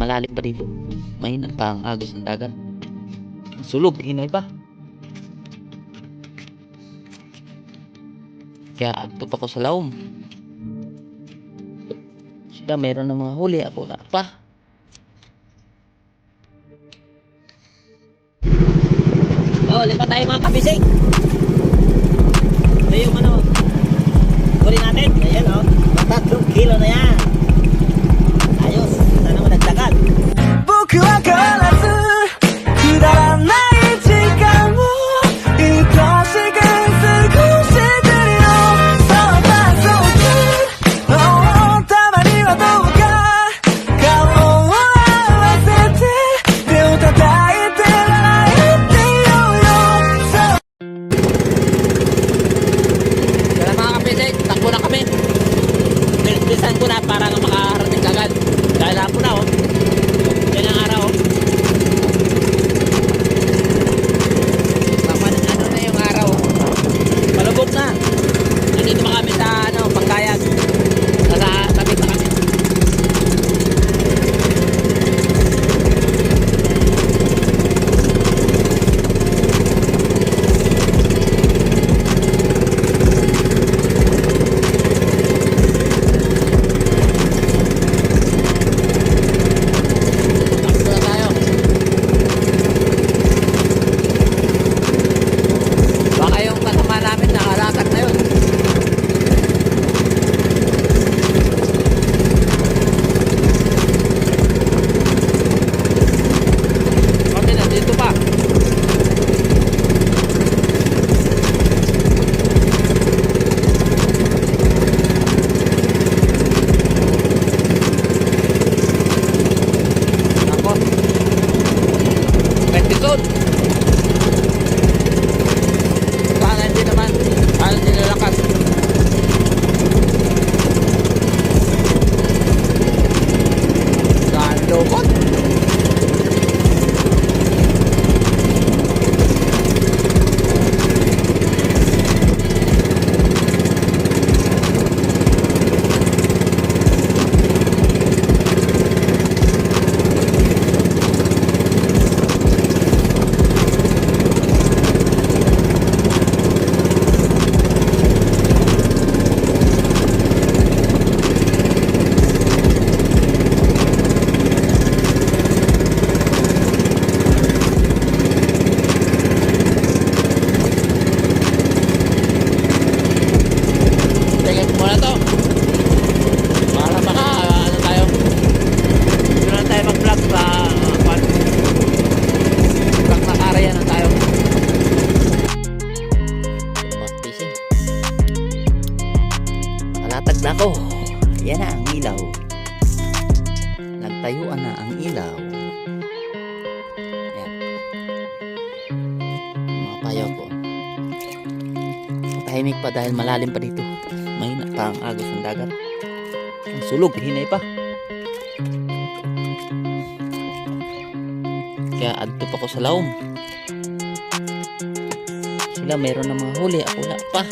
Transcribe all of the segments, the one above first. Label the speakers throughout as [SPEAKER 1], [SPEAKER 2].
[SPEAKER 1] malalim pa dito. Mahina pa ang agos ng dagat. Sulog, hinay pa. Kaya agto pa ko sa laom. Sila meron ng mga huli, ako na pa. Oh, lipat tayo mga kabisig. Ito yung ano, huli natin. Ayan o, 3 kilo na yan. Ayos, sana madagdagan.
[SPEAKER 2] 僕は変わらずくだらない時間を愛しく過ごしてるよ。そうだそうだ、たまにはどうか顔を合わせて手を叩いて笑ってよよ。
[SPEAKER 1] Kaya mga kapisig, takbo na kami. Bilisan ko na para makarating kagad. Dahil hapon na oh. Yan ang araw. Ano na yung araw. Malubog na. Nandito pa kami sa Pangkayag. Nasa tabi pa kami. Nakalatag na ako. Yan na ang ilaw. Nagtayuan na ang ilaw. Yan. Mga payaw ko. Tahimik pa dahil malalim pa dito. Mahina pa ang agos ng dagat. Ang sulog, hinay pa. Kaya adto pa ko sa laom. Sila meron ng mga huli, ako na pa.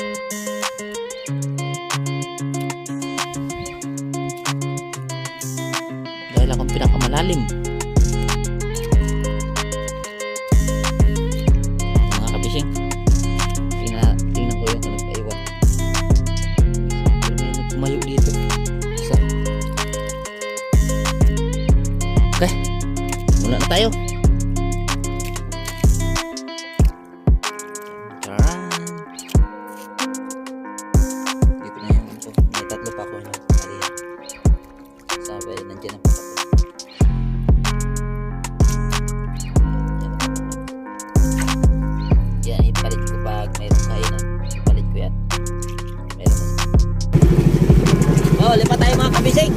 [SPEAKER 1] Dahil akong pinakamalalim. Mga kabising, tingnan ko yung nagpaiwan. May nagtumayo dito. Isa. Okay, mula na tayo. Sabay, nandiyan ang patakot. Yan, ipalit ko pag mayroong kainan. Ipalit ko yan. Meron. Oh, lipat tayo mga kabising.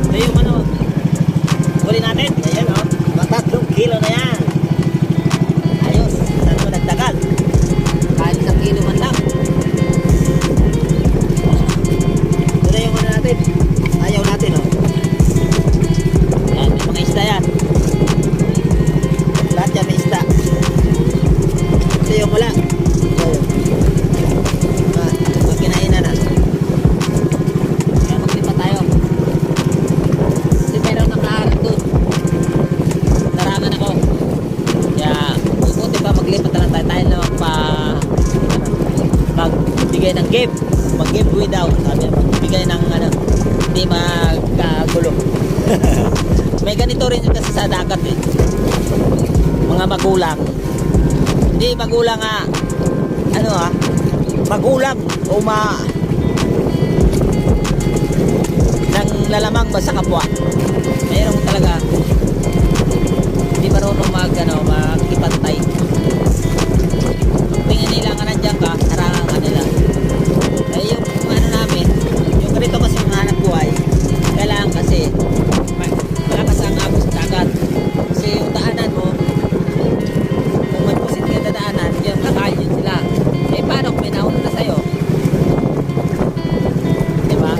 [SPEAKER 1] Ito yung ano, huli natin. Ayan o, 3 kilo na yan. Ayos, saan mo nagdagan? Kahit 1 kilo man lang. Ito na yung ano natin. Ayaw natin o. Yan, may mga isda yan. Lahat yan may isda. Ito yung wala. Ito yung kinainan na. Kaya magtipa tayo. Kasi meron May ganito rin kasi sa dagat eh. Mga magulang. Hindi magulang magulang o nang lalamang ba sa kapwa. Mayroong talaga hindi marunong magkipantay. Tingin nila nga nandiyan ka, harangan ka nila. Yung namin, yung ganito kasi mga hanap buhay, kailangan kasi malakas ang agos sa dagat. Kasi yung daanan mo, kung may pusit ka dadaanan, yung kakain sila. Paano kung may nauna na sa'yo? Diba?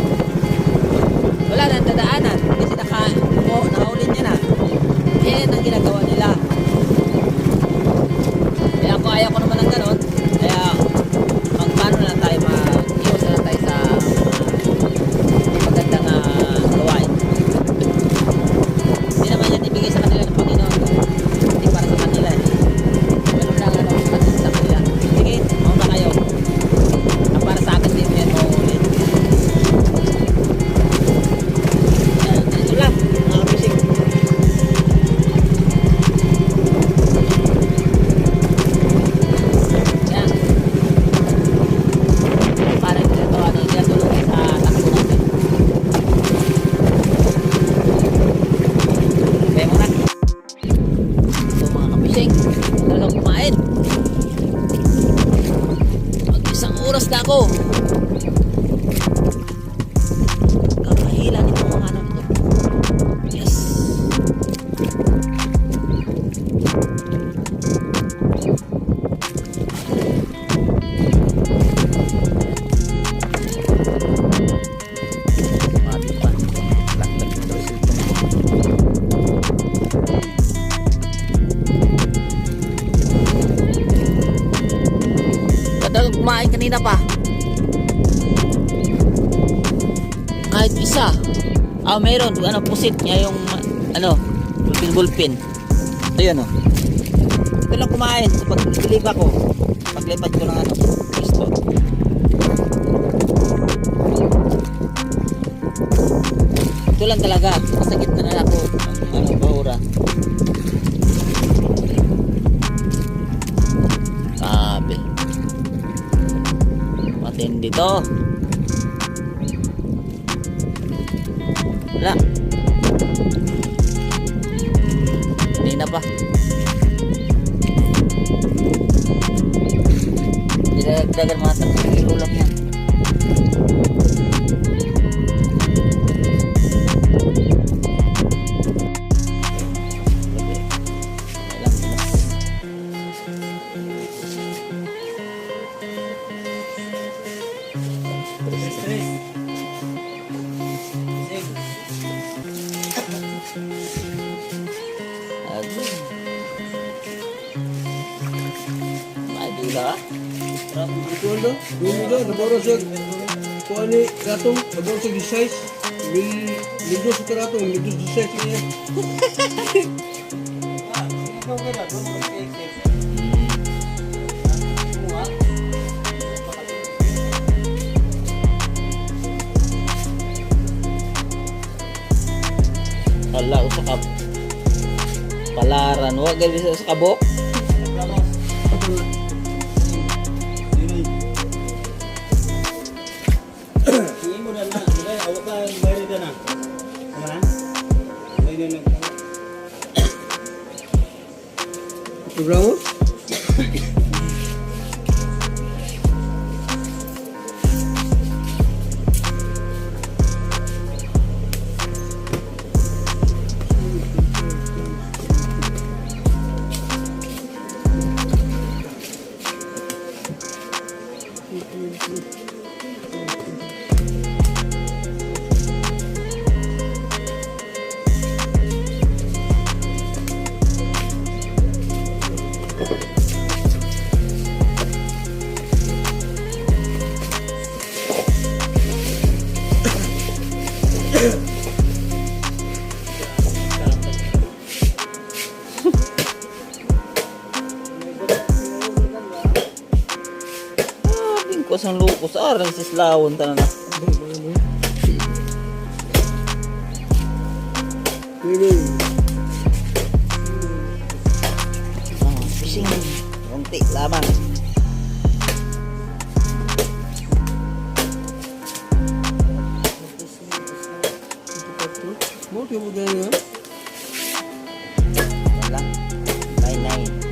[SPEAKER 1] Wala na dadaanan kasi nakaulin niya na. Yan ang ginagawa nila. Kaya ako ayaw ko naman ng ganon. Kaya magpaano lang tayo, mag-iwas na lang tayo sa magandang gawain. Hindi naman yan ibigay sa kanila ng Panginoon. Hindi para sa kanila eh. Ganun lang sa kanila. Sige, mauna kayo. Ang para sa akin din yan mauulit. Ito lang, mga kapising. Yan. Parang ginatulong sa takbo natin. Kaya muna. So mga kapising, talagang kumain. Mag-isang oras na ako. Kakahila nito mga ano nito. Yes. Mati pa. Laglag nito sa ito. Kadang kumain kanina pa. Kahit isa. Meron. Pusit niya yung bulpin. Ito yun Ito lang kumain. So, paglipad ko ng pisto. Ito lang talaga. Masakit na ako. Bahura. Sabi. Matindi to. Wala. Hindi na pa. Dinagdagan mga 3 kilo lang yan. Madula.
[SPEAKER 3] Ito dulu naboro sa kuani ratong naboro sa size mildo sa ratong mildo sa size niya.
[SPEAKER 1] Ala usakap palaran wa gali sa kabok.
[SPEAKER 3] Berapa?
[SPEAKER 1] Bingkos ang lukos arang sislawon tanan na.
[SPEAKER 3] Swimming.
[SPEAKER 1] Fishing. Konti lamang.
[SPEAKER 3] Mau dia budaya.
[SPEAKER 1] Wala. Lain-lain.